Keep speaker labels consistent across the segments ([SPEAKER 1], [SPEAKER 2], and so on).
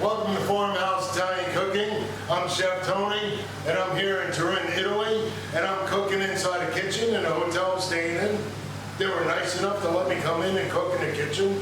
[SPEAKER 1] Welcome to Farmhouse Italian Cooking. I'm Chef Tony, and I'm here in Turin, Italy, and I'm cooking inside a kitchen in a hotel I'm staying in. They were nice enough to let me come in and cook in the kitchen,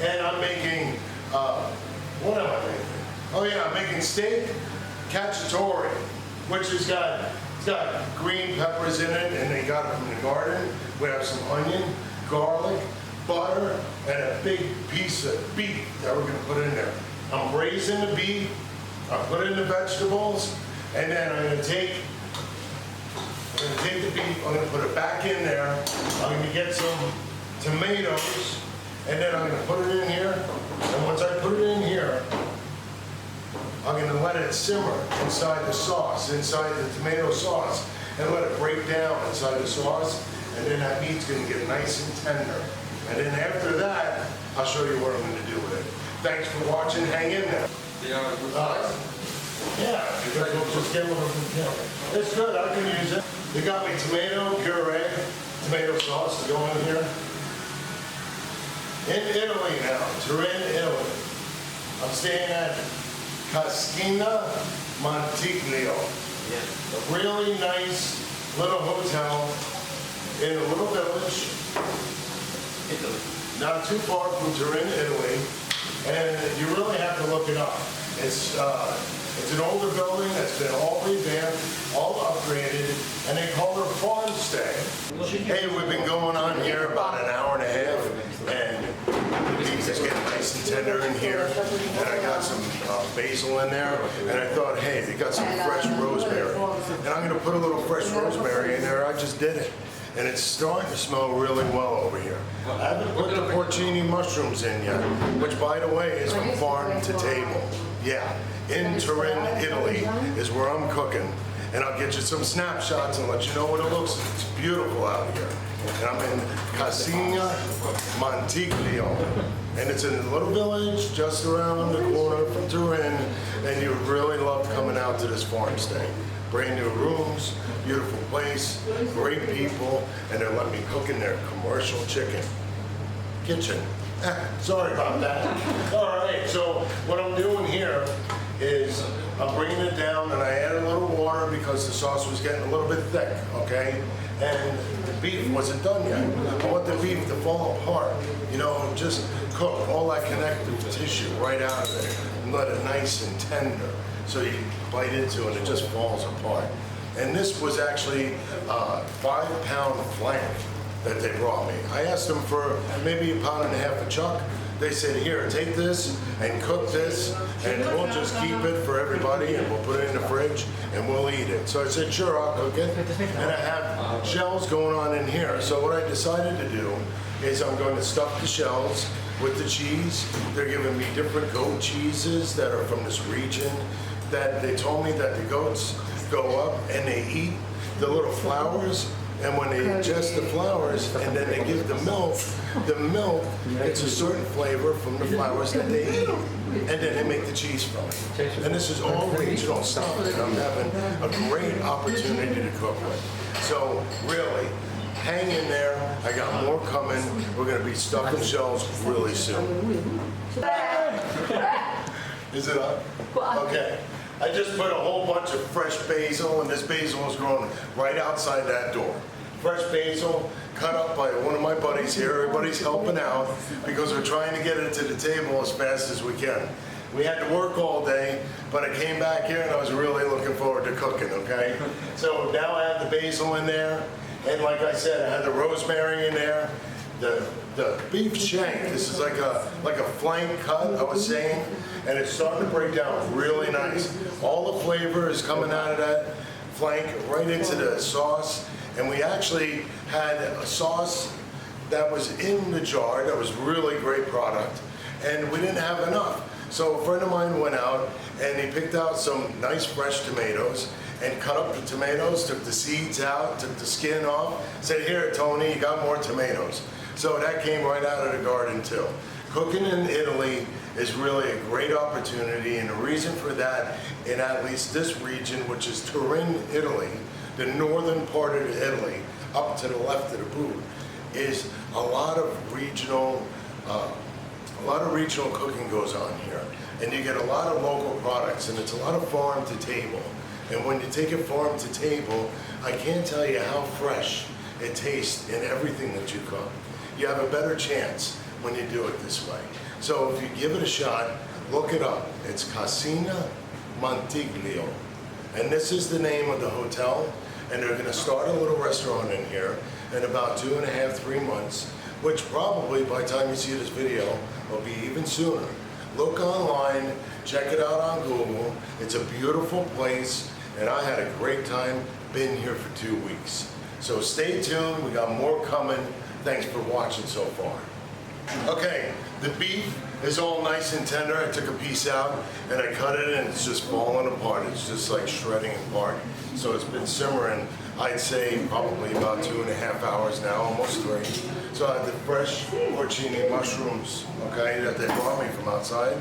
[SPEAKER 1] and I'm making, what am I making? Oh yeah, I'm making steak Cacciatore, which has got, it's got green peppers in it, and they got it from the garden. We have some onion, garlic, butter, and a big piece of beef that we're gonna put in there. I'm braising the beef, I put in the vegetables, and then I'm gonna take the beef, I'm gonna put it back in there. I'm gonna get some tomatoes, and then I'm gonna put it in here. And once I put it in here, I'm gonna let it simmer inside the sauce, inside the tomato sauce, and let it break down inside the sauce, and then that meat's gonna get nice and tender. And then after that, I'll show you what I'm gonna do with it. Thanks for watching, hang in there.
[SPEAKER 2] Yeah,
[SPEAKER 1] because we'll just get a little bit. It's good, I can use it. They got me tomato puree, tomato sauce to go in here. In Italy now, Turin, Italy. I'm staying at Cascina Montiglio. A really nice little hotel in a little village.
[SPEAKER 2] Italy.
[SPEAKER 1] Not too far from Turin, Italy. And you really have to look it up. It's an older building that's been all revamped, all upgraded, and they call it a farm stay. Hey, we've been going on here about an hour and a half, and the beef is getting nice and tender in here. And I got some basil in there, and I thought, hey, they got some fresh rosemary. And I'm gonna put a little fresh rosemary in there. I just did it. And it's starting to smell really well over here. I haven't put the porcini mushrooms in yet, which, by the way, is from farm to table. Yeah, in Turin, Italy is where I'm cooking. And I'll get you some snapshots and let you know what it looks like. It's beautiful out here. And I'm in Cascina Montiglio. And it's in a little village just around the corner from Turin. And you would really love coming out to this farm stay. Brand new rooms, beautiful place, great people, and they're letting me cook in their commercial chicken kitchen. Sorry about that. All right, so what I'm doing here is I'm bringing it down, and I added a little water because the sauce was getting a little bit thick, okay? And the beef wasn't done yet. I want the beef to fall apart, you know, just cook all that connective tissue right out of it and let it nice and tender. So you bite into it and it just falls apart. And this was actually a 5-pound flank that they brought me. I asked them for maybe 1.5 pounds of chuck. They said, here, take this and cook this, and we'll just keep it for everybody, and we'll put it in the fridge, and we'll eat it. So I said, sure, I'll cook it. And I have shells going on in here. So what I decided to do is I'm going to stuff the shells with the cheese. They're giving me different goat cheeses that are from this region. That they told me that the goats go up and they eat the little flowers, and when they ingest the flowers and then they give the milk gets a certain flavor from the flowers that they eat, and then they make the cheese from it. And this is all regional stuff that I'm having a great opportunity to cook with. So really, hang in there. I got more coming. We're gonna be stuffing shells really soon. Is it up? Okay. I just put a whole bunch of fresh basil, and this basil is growing right outside that door. Fresh basil, cut up by one of my buddies here. Everybody's helping out because we're trying to get it to the table as fast as we can. We had to work all day, but I came back here and I was really looking forward to cooking, okay? So now I have the basil in there, and like I said, I had the rosemary in there. The beef shank, this is like a flank cut, I was saying, and it's starting to break down really nice. All the flavor is coming out of that flank right into the sauce, and we actually had a sauce that was in the jar that was really great product, and we didn't have enough. So a friend of mine went out and he picked out some nice fresh tomatoes and cut up the tomatoes, took the seeds out, took the skin off, said, here, Tony, you got more tomatoes. So that came right out of the garden too. Cooking in Italy is really a great opportunity, and the reason for that, in at least this region, which is Turin, Italy, the northern part of Italy, up to the left of the boot, is a lot of regional a lot of regional cooking goes on here, and you get a lot of local products, and it's a lot of farm to table. And when you take it farm to table, I can't tell you how fresh it tastes in everything that you cook. You have a better chance when you do it this way. So if you give it a shot, look it up. It's Cascina Montiglio. And this is the name of the hotel, and they're gonna start a little restaurant in here in about 2.5, 3 months, which probably by the time you see this video will be even sooner. Look online, check it out on Google. It's a beautiful place, and I had a great time, been here for 2 weeks. So stay tuned, we got more coming. Thanks for watching so far. Okay, the beef is all nice and tender. I took a piece out and I cut it and it's just falling apart. It's just like shredding apart. So it's been simmering, I'd say probably about 2.5 hours now, almost 3. So I had the fresh porcini mushrooms, okay, that they brought me from outside.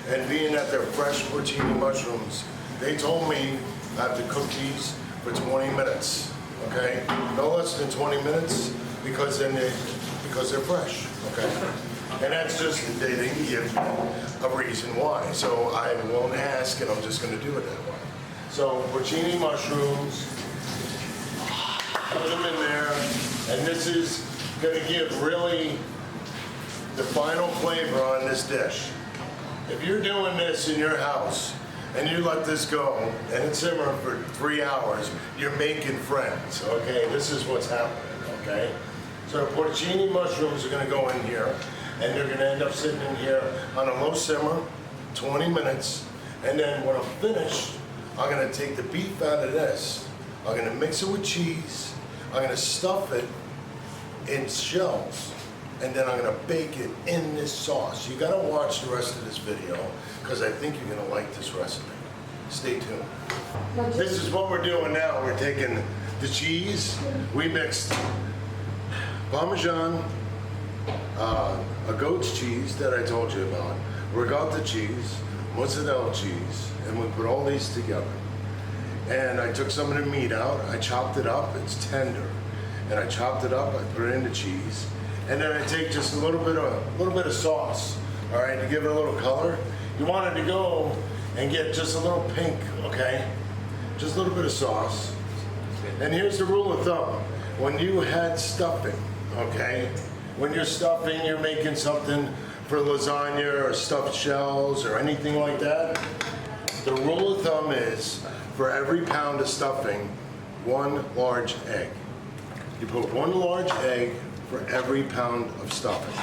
[SPEAKER 1] And being that they're fresh porcini mushrooms, they told me I have to cook these for 20 minutes, okay? No less than 20 minutes because they're fresh, okay? And that's just, they didn't give a reason why. So I won't ask, and I'm just gonna do it that way. So porcini mushrooms, put them in there, and this is gonna give really the final flavor on this dish. If you're doing this in your house, and you let this go, and it's simmering for 3 hours, you're making friends, okay? This is what's happening, okay? So the porcini mushrooms are gonna go in here, and they're gonna end up sitting in here on a low simmer, 20 minutes, and then when I'm finished, I'm gonna take the beef out of this, I'm gonna mix it with cheese, I'm gonna stuff it in shells, and then I'm gonna bake it in this sauce. You gotta watch the rest of this video, because I think you're gonna like this recipe. Stay tuned. This is what we're doing now. We're taking the cheese, we mixed Parmesan, a goat's cheese that I told you about, Ricotta cheese, Mozzarella cheese, and we put all these together. And I took some of the meat out, I chopped it up, it's tender. And I chopped it up, I put it in the cheese, and then I take just a little bit of sauce, all right, to give it a little color. You want it to go and get just a little pink, okay? Just a little bit of sauce. And here's the rule of thumb. When you had stuffing, okay? When you're stuffing, you're making something for lasagna or stuffed shells or anything like that. The rule of thumb is for every pound of stuffing, 1 large egg. You put 1 large egg for every pound of stuffing.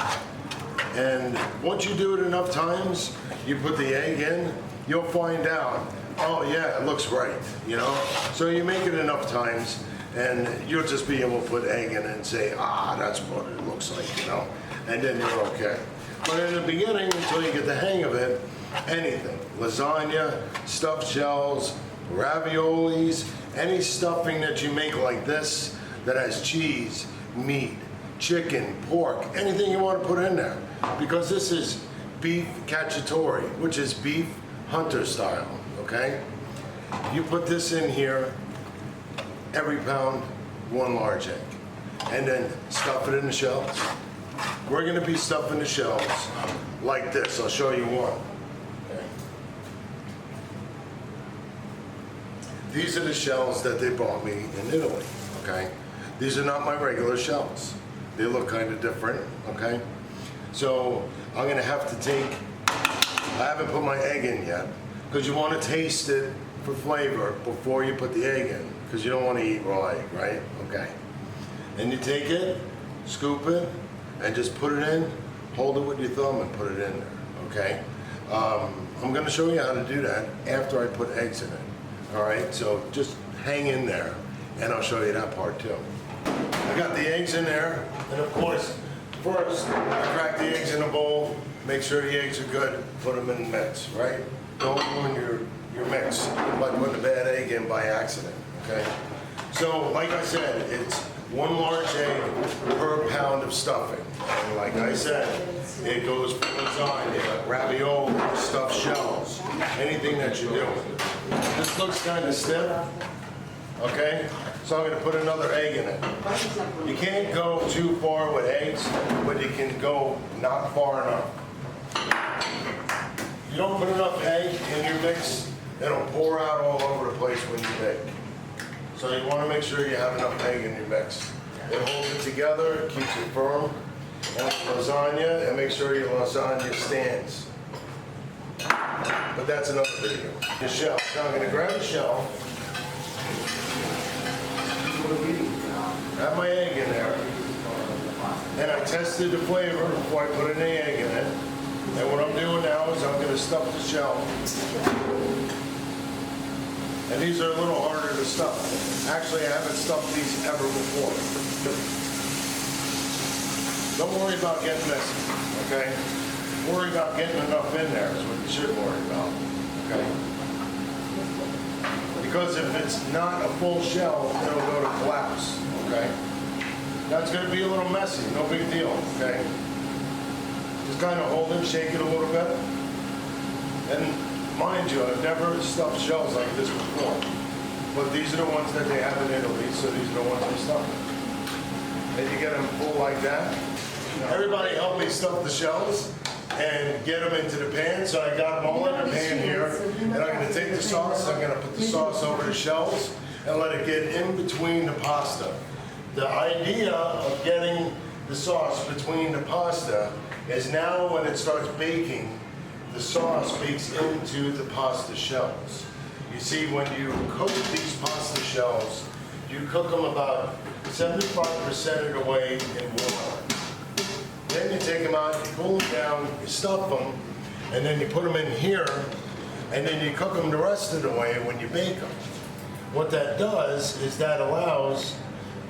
[SPEAKER 1] And once you do it enough times, you put the egg in, you'll find out, oh yeah, it looks right, you know? So you make it enough times, and you'll just be able to put egg in it and say, ah, that's what it looks like, you know? And then you're okay. But in the beginning, until you get the hang of it, anything, lasagna, stuffed shells, raviolis, any stuffing that you make like this that has cheese, meat, chicken, pork, anything you want to put in there. Because this is beef cacciatore, which is beef hunter style, okay? You put this in here, every pound, 1 large egg. And then stuff it in the shells. We're gonna be stuffing the shells like this. I'll show you one. Okay. These are the shells that they brought me in Italy, okay? These are not my regular shells. They look kind of different, okay? So I'm gonna have to take, I haven't put my egg in yet, because you want to taste it for flavor before you put the egg in, because you don't want to eat raw egg, right? Okay. And you take it, scoop it, and just put it in, hold it with your thumb and put it in there, okay? I'm gonna show you how to do that after I put eggs in it, all right? So just hang in there, and I'll show you that part too. I got the eggs in there, and of course, first, I crack the eggs in a bowl, make sure the eggs are good, put them in the mix, right? Don't ruin your mix by putting a bad egg in by accident, okay? So, like I said, it's 1 large egg per pound of stuffing. And like I said, it goes for lasagna, ravioli, stuffed shells, anything that you're doing. This looks kind of stiff, okay? So I'm gonna put another egg in it. You can't go too far with eggs, but you can go not far enough. You don't put enough egg in your mix, it'll pour out all over the place when you bake. So you want to make sure you have enough egg in your mix. It holds it together, it keeps it firm. And lasagna, and make sure your lasagna stands. But that's another video. The shell. So I'm going to grab the shell. Have my egg in there. And I tested the flavor before I put any egg in it. And what I'm doing now is I'm going to stuff the shell. And these are a little harder to stuff. Actually, I haven't stuffed these ever before. Don't worry about getting messy, okay? Worry about getting enough in there is what you should worry about, okay? Because if it's not a full shell, it'll go to collapse, okay? That's gonna be a little messy, no big deal, okay? Just kind of hold it, shake it a little bit. And mind you, I've never stuffed shells like this before. But these are the ones that they have in Italy, so these are the ones we stuff. And you get them full like that. Everybody help me stuff the shells and get them into the pan. So I got them all in the pan here. And I'm going to take the sauce, I'm going to put the sauce over the shells and let it get in between the pasta. The idea of getting the sauce between the pasta is now when it starts baking, the sauce bakes into the pasta shells. You see, when you cook these pasta shells, you cook them about 75% of the way in water. Then you take them out, you cool them down, you stuff them, and then you put them in here, and then you cook them the rest of the way when you bake them. What that does is that allows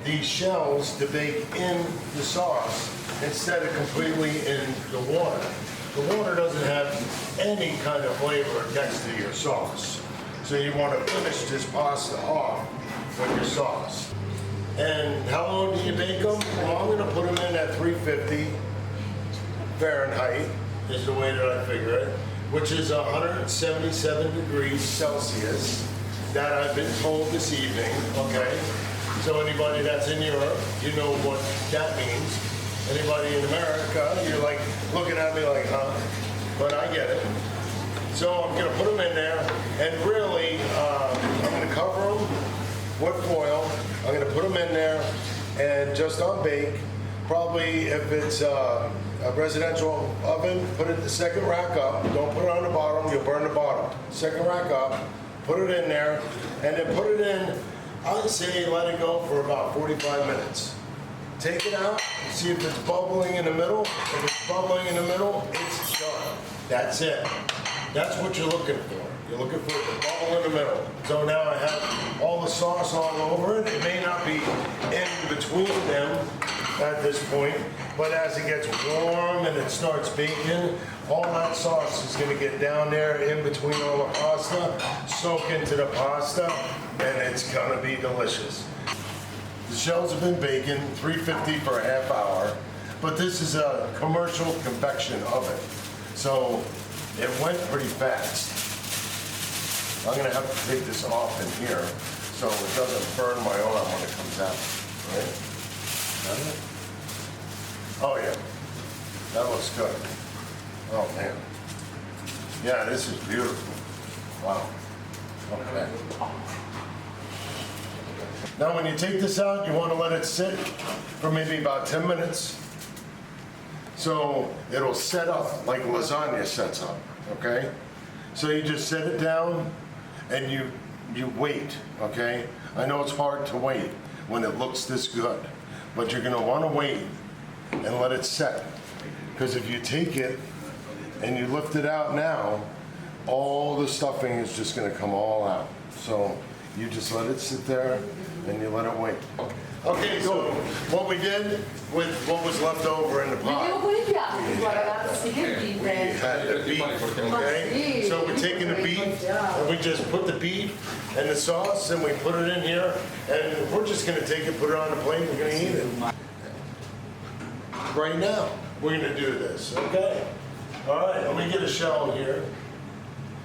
[SPEAKER 1] these shells to bake in the sauce instead of completely in the water. The water doesn't have any kind of flavor next to your sauce. So you want to finish this pasta off with your sauce. And how long do you bake them? Well, I'm going to put them in at 350 Fahrenheit, is the way that I figure it, which is 177 degrees Celsius, that I've been told this evening, okay? So anybody that's in Europe, you know what that means. Anybody in America, you're like looking at me like, huh? But I get it. So I'm going to put them in there, and really, I'm going to cover them with foil. I'm going to put them in there, and just on bake. Probably if it's a residential oven, put it the second rack up. Don't put it on the bottom, you'll burn the bottom. Second rack up, put it in there, and then put it in, I would say let it go for about 45 minutes. Take it out, see if it's bubbling in the middle. If it's bubbling in the middle, it's done. That's it. That's what you're looking for. You're looking for the bubble in the middle. So now I have all the sauce all over it. It may not be in between them at this point, but as it gets warm and it starts baking, all that sauce is going to get down there in between all the pasta, soak into the pasta, and it's going to be delicious. The shells have been baking 350 for a half hour, but this is a commercial convection oven, so it went pretty fast. I'm going to have to take this off in here so it doesn't burn my arm when it comes out, right? Got it? Oh yeah, that looks good. Oh man. Yeah, this is beautiful. Wow. Okay. Now when you take this out, you want to let it sit for maybe about 10 minutes. So it'll set up like lasagna sets up, okay? So you just set it down and you wait, okay? I know it's hard to wait when it looks this good, but you're gonna wanna wait and let it set. Because if you take it and you lift it out now, all the stuffing is just gonna come all out. So you just let it sit there and you let it wait. Okay, so what we did with what was left over in the pot, we had the beef, okay? So we're taking the beef and we just put the beef and the sauce and we put it in here and we're just gonna take it, put it on the plate, we're gonna eat it. Right now, we're gonna do this, okay? All right, let me get a shell here.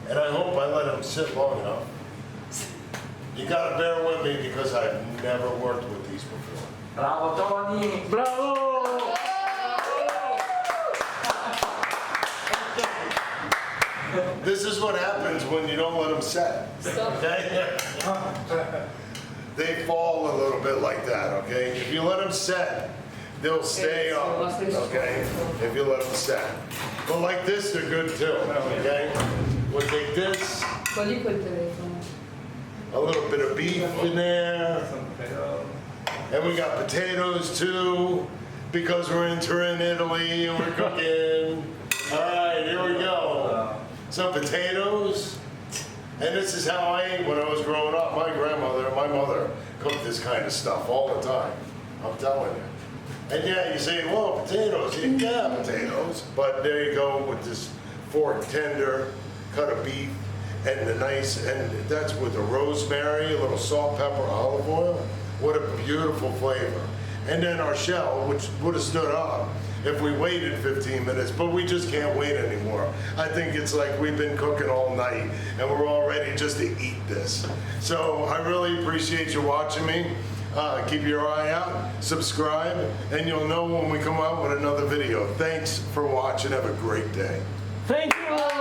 [SPEAKER 1] And I hope I let them sit long enough. You gotta bear with me because I've never worked with these before.
[SPEAKER 2] Bravo Tony! Bravo!
[SPEAKER 1] This is what happens when you don't let them set. Okay? They fall a little bit like that, okay? If you let them set, they'll stay on, okay? If you let them set. But like this, they're good too, okay? We'll take this,
[SPEAKER 3] Quali col telefono.
[SPEAKER 1] a little bit of beef in there, and we got potatoes too, because we're in Turin, Italy, and we're cooking. All right, here we go. Some potatoes. And this is how I ate when I was growing up. My grandmother, my mother cooked this kind of stuff all the time. I'm telling you. And yeah, you say, well, potatoes. Yeah, potatoes. But there you go with this fork tender, cut of beef, and the nice, and that's with the rosemary, a little salt, pepper, olive oil. What a beautiful flavor. And then our shell, which would have stood up if we waited 15 minutes, but we just can't wait anymore. I think it's like we've been cooking all night and we're all ready just to eat this. So I really appreciate you watching me. Keep your eye out, subscribe, and you'll know when we come out with another video. Thanks for watching. Have a great day.
[SPEAKER 4] Thank you.